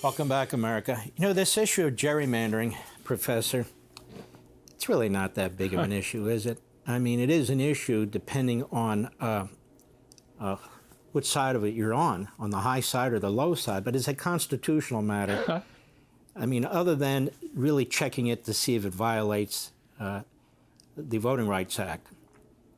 Welcome back, America. You know, this issue of gerrymandering, Professor, it's really not that big of an issue, is it? I mean, it is an issue depending on which side of it you're on the high side or the low side, but it's a constitutional matter. I mean, other than really checking it to see if it violates the Voting Rights Act,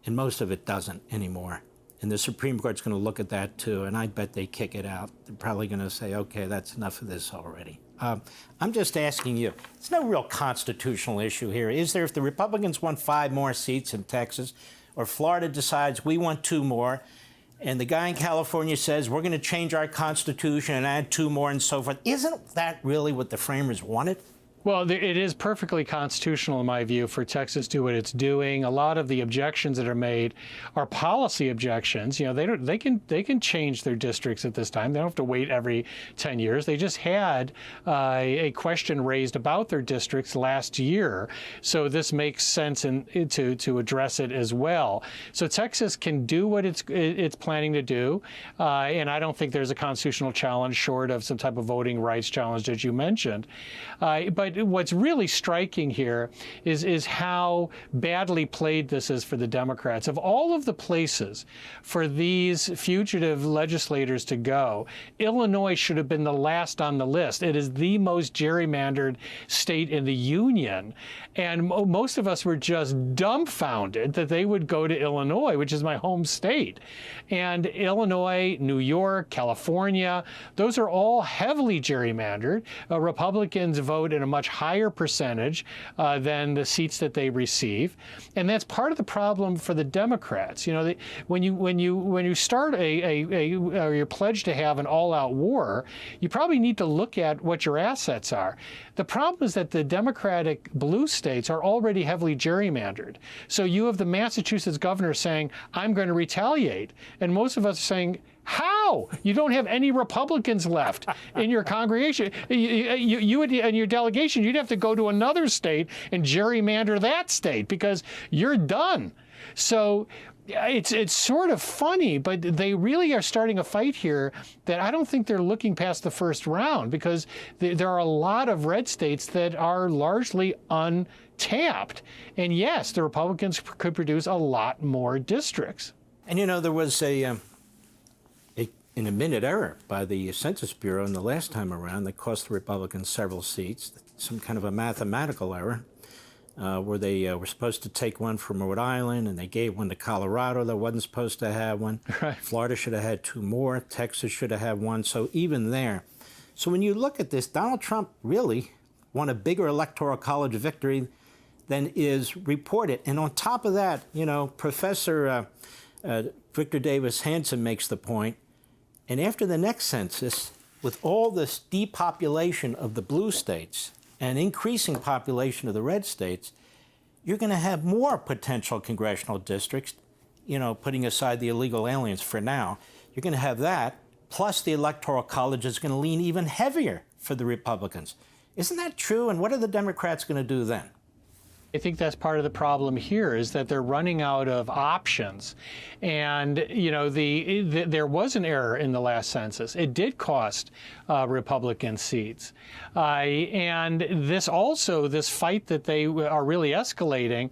and most of it doesn't anymore. And the Supreme Court's going to look at that too, and I bet they kick it out. They're probably going to say, okay, that's enough of this already. I'm just asking you, there's no real constitutional issue here, is there? If the Republicans want 5 more seats in Texas, or Florida decides we want 2 more, and the guy in California says we're going to change our Constitution and add 2 more and so forth, isn't that really what the framers wanted? Well, it is perfectly constitutional, in my view, for Texas to do what it's doing. A lot of the objections that are made are policy objections. You know, they can change their districts at this time. They don't have to wait every 10 years. They just had a question raised about their districts last year, so this makes sense to address it as well. So Texas can do what it's planning to do, and I don't think there's a constitutional challenge short of some type of voting rights challenge that you mentioned. But what's really striking here is how badly played this is for the Democrats. Of all of the places for these fugitive legislators to go, Illinois should have been the last on the list. It is the most gerrymandered state in the union. And most of us were just dumbfounded that they would go to Illinois, which is my home state. And Illinois, New York, California, those are all heavily gerrymandered. Republicans vote in a much higher percentage than the seats that they receive, and that's part of the problem for the Democrats. You know, when you start or you're pledged to have an all-out war, you probably need to look at what your assets are. The problem is that the Democratic blue states are already heavily gerrymandered. So you have the Massachusetts governor saying, "I'm going to retaliate," and most of us are saying, how? You don't have any Republicans left in your congregation. You and your delegation, you'd have to go to another state and gerrymander that state because you're done. So it's sort of funny, but they really are starting a fight here that I don't think they're looking past the first round, because there are a lot of red states that are largely untapped. And yes, the Republicans could produce a lot more districts. And you know, there was an admitted error by the Census Bureau in the last time around that cost the Republicans several seats, some kind of a mathematical error, where they were supposed to take one from Rhode Island, and they gave one to Colorado that wasn't supposed to have one. Right. Florida should have had 2 more. Texas should have had 1. So even there. So when you look at this, Donald Trump really won a bigger electoral college victory than is reported. And on top of that, you know, Professor Victor Davis Hanson makes the point, and after the next census, with all this depopulation of the blue states and increasing population of the red states, you're going to have more potential congressional districts, you know, putting aside the illegal aliens for now. You're going to have that, plus the Electoral College is going to lean even heavier for the Republicans. Isn't that true? And what are the Democrats going to do then? I think that's part of the problem here, is that they're running out of options. And, you know, there was an error in the last census. It did cost Republican seats. And this fight that they are really escalating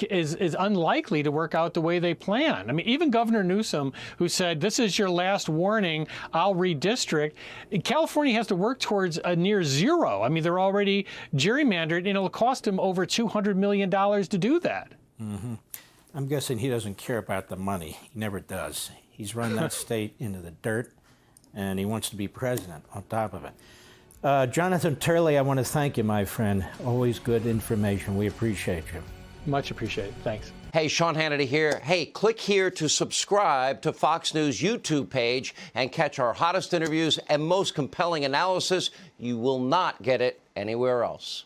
is unlikely to work out the way they plan. I mean, even Governor Newsom, who said, "This is your last warning, I'll redistrict," California has to work towards a near zero. I mean, they're already gerrymandered, and it'll cost them over $200 million to do that. Mm-hmm. I'm guessing he doesn't care about the money. He never does. He's run that state into the dirt, and he wants to be president on top of it. Jonathan Turley, I want to thank you, my friend. Always good information. We appreciate you. Much appreciated. Thanks. Hey, Sean Hannity here. Hey, click here to subscribe to Fox News YouTube page and catch our hottest interviews and most compelling analysis. You will not get it anywhere else.